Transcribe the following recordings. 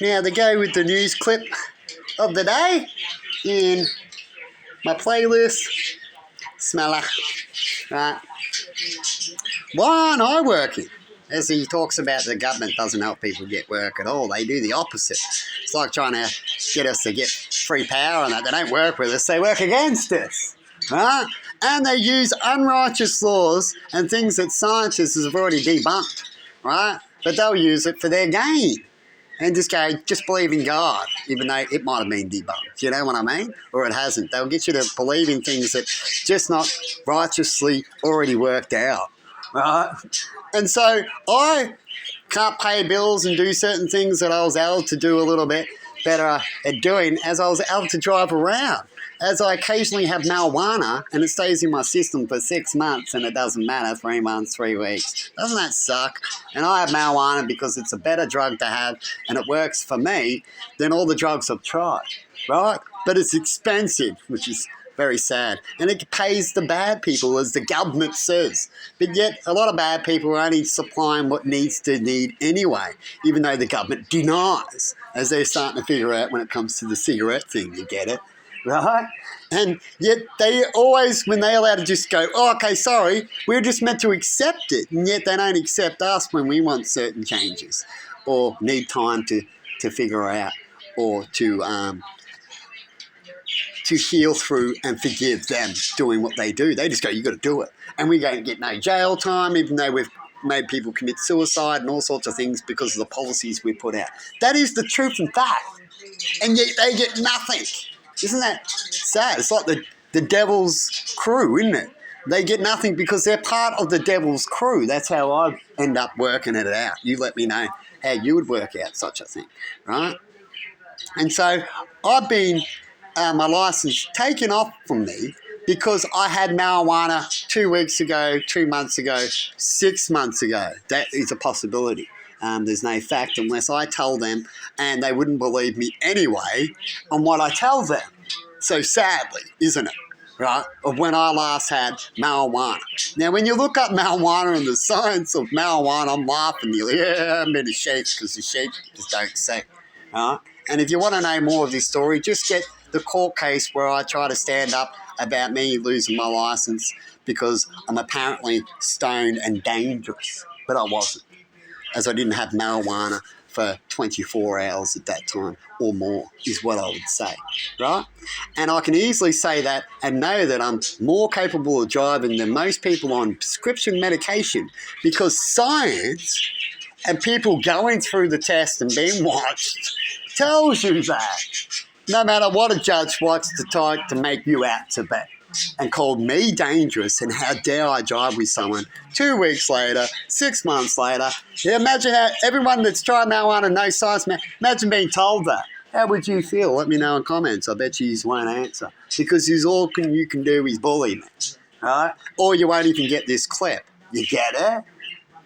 Now to go with the news clip of the day in my playlist, Smeller. Right. Why aren't I working? As he talks about the government doesn't help people get work at all. They do the opposite. It's like trying to get us to get free power and that. They don't work with us, they work against us. Right? And they use unrighteous laws and things that scientists have already debunked. Right? But they'll use it for their gain. And just go, just believe in God, even though it might have been debunked. You know what I mean? Or it hasn't. They'll get you to believe in things that just not righteously already worked out. Right? And so I can't pay bills and do certain things that I was able to do a little bit better at doing as I was able to drive around. As I occasionally have marijuana and it stays in my system for 6 months and it doesn't matter, 3 months, 3 weeks. Doesn't that suck? And I have marijuana because it's a better drug to have and it works for me than all the drugs I've tried, right? But it's expensive, which is very sad. And it pays the bad people, as the government says. But yet, a lot of bad people are only supplying what needs to need anyway, even though the government denies, as they're starting to figure out when it comes to the cigarette thing, you get it? Right? And yet they always, when they're allowed to just go, oh, okay, sorry, we're just meant to accept it. And yet they don't accept us when we want certain changes or need time to figure out or to heal through and forgive them doing what they do. They just go, you got to do it. And we don't get no jail time, even though we've made people commit suicide and all sorts of things because of the policies we put out. That is the truth and fact. And yet they get nothing. Isn't that sad? It's like the devil's crew, isn't it? They get nothing because they're part of the devil's crew. That's how I end up working it out. You let me know how you would work out such a thing, right? And so I've been, my license taken off from me because I had marijuana 2 weeks ago, 2 months ago, 6 months ago. That is a possibility. There's no fact unless I tell them, and they wouldn't believe me anyway on what I tell them. So sadly, isn't it? Right? Of when I last had marijuana. Now, when you look up marijuana and the science of marijuana, I'm laughing. You're like, yeah, I'm in a sheep because the sheep just don't say. Right? And if you want to know more of this story, just get the court case where I try to stand up about me losing my license because I'm apparently stoned and dangerous. But I wasn't, as I didn't have marijuana for 24 hours at that time or more, is what I would say, right? And I can easily say that and know that I'm more capable of driving than most people on prescription medication because science and people going through the test and being watched tells you that. No matter what a judge wants to try to make you out to be. And called me dangerous, and how dare I drive with someone 2 weeks later, 6 months later. Yeah, imagine how everyone that's tried marijuana and no science, imagine being told that. How would you feel? Let me know in comments. I bet you won't answer. Because all you can do is bully me, right? Or you won't even get this clip. You get it?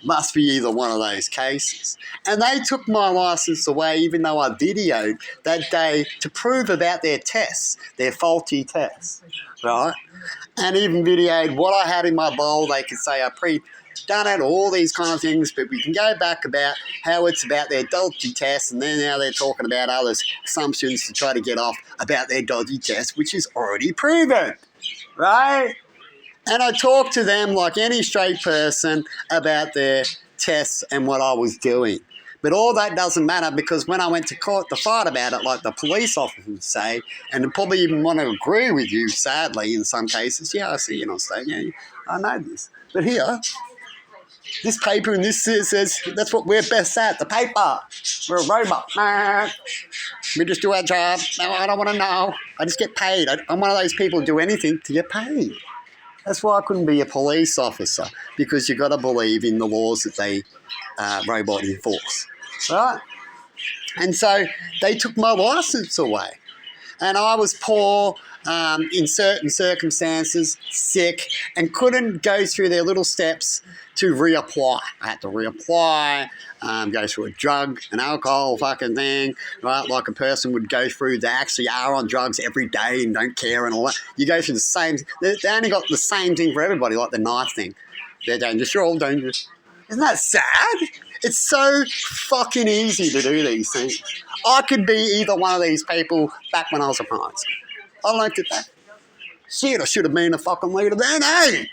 Must be either one of those cases. And they took my license away even though I videoed that day to prove about their tests, their faulty tests, right? And even videoed what I had in my bowl. They could say I pre-done it, all these kind of things, but we can go back about how it's about their dodgy tests, and then now they're talking about other assumptions to try to get off about their dodgy test, which is already proven, right? And I talked to them like any straight person about their tests and what I was doing. But all that doesn't matter because when I went to court to fight about it, like the police officers would say, and they probably even want to agree with you, sadly, in some cases. Yeah, I see you not saying, yeah, I know this. But here, this paper and this says that's what we're best at, the paper. We're a robot. Nah, we just do our job. No, I don't want to know. I just get paid. I'm one of those people who do anything to get paid. That's why I couldn't be a police officer, because you've got to believe in the laws that they robot enforce, right? And so they took my license away. And I was poor in certain circumstances, sick, and couldn't go through their little steps to reapply. I had to reapply, go through a drug and alcohol fucking thing, right? Like a person would go through, they actually are on drugs every day and don't care and all that. You go through the same, they only got the same thing for everybody, like the knife thing. They're dangerous, you're all dangerous. Isn't that sad? It's so fucking easy to do these things. I could be either one of these people back when I was a primary school. I learned it back. Shit, I should have been a fucking leader then, hey!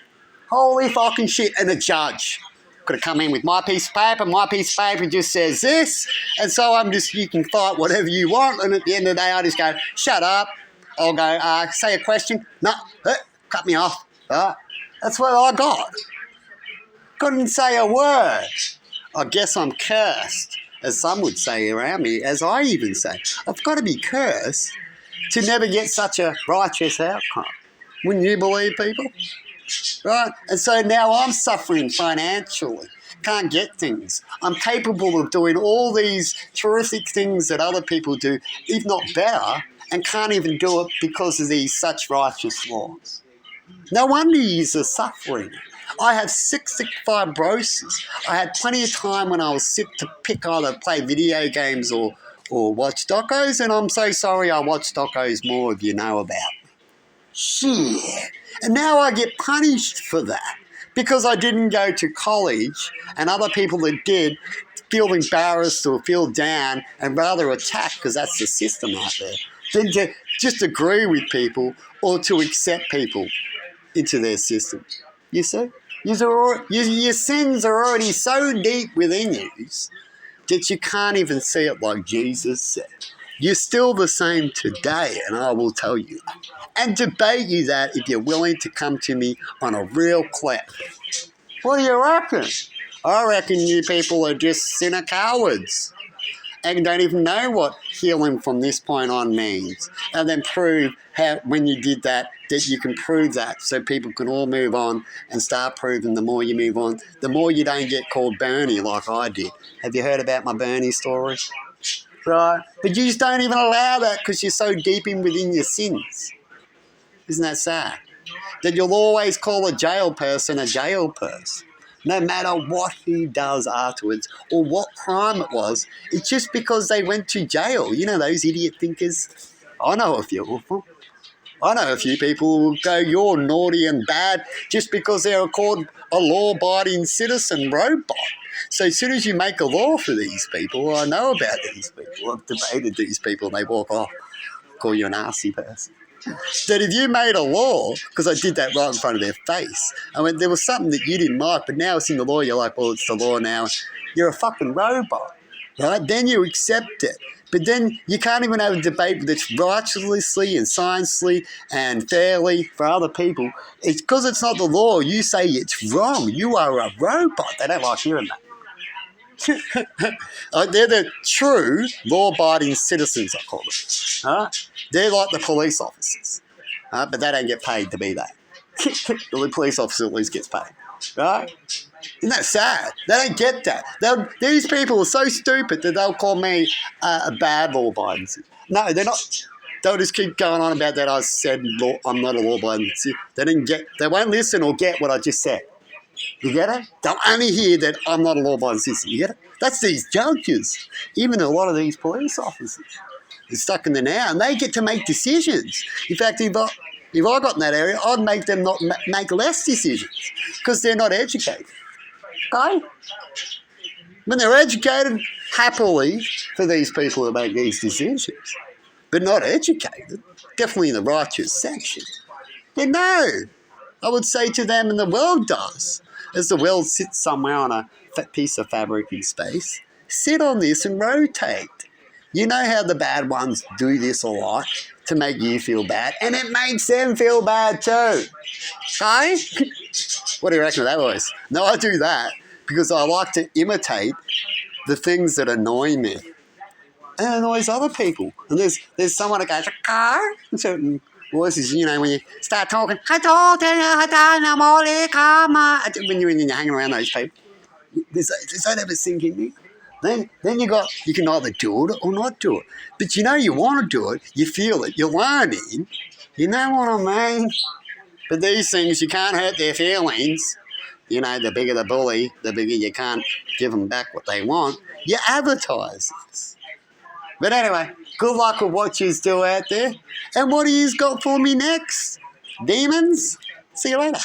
Holy fucking shit. And the judge could have come in with my piece of paper. My piece of paper just says this. And so you can fight whatever you want. And at the end of the day, I just go, shut up. I'll go, say a question. No, cut me off. That's what I got. Couldn't say a word. I guess I'm cursed, as some would say around me, as I even say. I've got to be cursed to never get such a righteous outcome. Wouldn't you believe, people? Right? And so now I'm suffering financially. Can't get things. I'm capable of doing all these terrific things that other people do, if not better, and can't even do it because of these such righteous laws. No wonder you're suffering. I have cystic fibrosis. I had plenty of time when I was sick to pick either play video games or watch docos, and I'm so sorry I watch docos more if you know about. Shit. And now I get punished for that because I didn't go to college and other people that did feel embarrassed or feel down and rather attack, because that's the system out there, than to just agree with people or to accept people into their system. You see? Your sins are already so deep within you that you can't even see it like Jesus said. You're still the same today, and I will tell you that. And debate you that if you're willing to come to me on a real clip. What do you reckon? I reckon you people are just sinner cowards and don't even know what healing from this point on means. And then prove how, when you did that you can prove that so people can all move on and start proving the more you move on, the more you don't get called Bernie like I did. Have you heard about my Bernie story? Right? But you just don't even allow that because you're so deep in within your sins. Isn't that sad? That you'll always call a jail person a jail person, no matter what he does afterwards or what crime it was. It's just because they went to jail. You know, those idiot thinkers. I know a few of them. I know a few people who will go, you're naughty and bad just because they're called a law-abiding citizen robot. So as soon as you make a law for these people, I know about these people. I've debated these people and they walk off, call you a nasty person. That if you made a law, because I did that right in front of their face, I mean, there was something that you didn't like, but now it's in the law, you're like, well, it's the law now. You're a fucking robot, right? Then you accept it. But then you can't even have a debate that's righteously and sciencely and fairly for other people. It's because it's not the law. You say it's wrong. You are a robot. They don't like hearing that. They're the true law-abiding citizens, I call them. They're like the police officers, but they don't get paid to be that. The police officer at least gets paid, right? Isn't that sad? They don't get that. These people are so stupid that they'll call me a bad law-abiding citizen. No, they're not. They'll just keep going on about that. I said I'm not a law-abiding citizen. They won't listen or get what I just said. You get it? They'll only hear that I'm not a law-abiding citizen. You get it? That's these judges. Even a lot of these police officers are stuck in there now, and they get to make decisions. In fact, if I got in that area, I'd make them not make less decisions because they're not educated. Okay? When they're educated, happily for these people to make these decisions, but not educated, definitely in the righteous section, then no. I would say to them, and the world does, as the world sits somewhere on a piece of fabric in space, sit on this and rotate. You know how the bad ones do this a lot to make you feel bad, and it makes them feel bad too. Okay? What do you reckon of that, boys? No, I do that because I like to imitate the things that annoy me and annoys other people. And there's someone that goes, car, certain voices, you know, when you start talking, when you're hanging around those people, does that ever sink in you? Then you can either do it or not do it. But you know you want to do it, you feel it, you're learning, you know what I mean? But these things, you can't hurt their feelings. You know, the bigger the bully, the bigger you can't give them back what they want. You advertise this. But anyway, good luck with what you do out there. And what do you got for me next? Demons? See you later.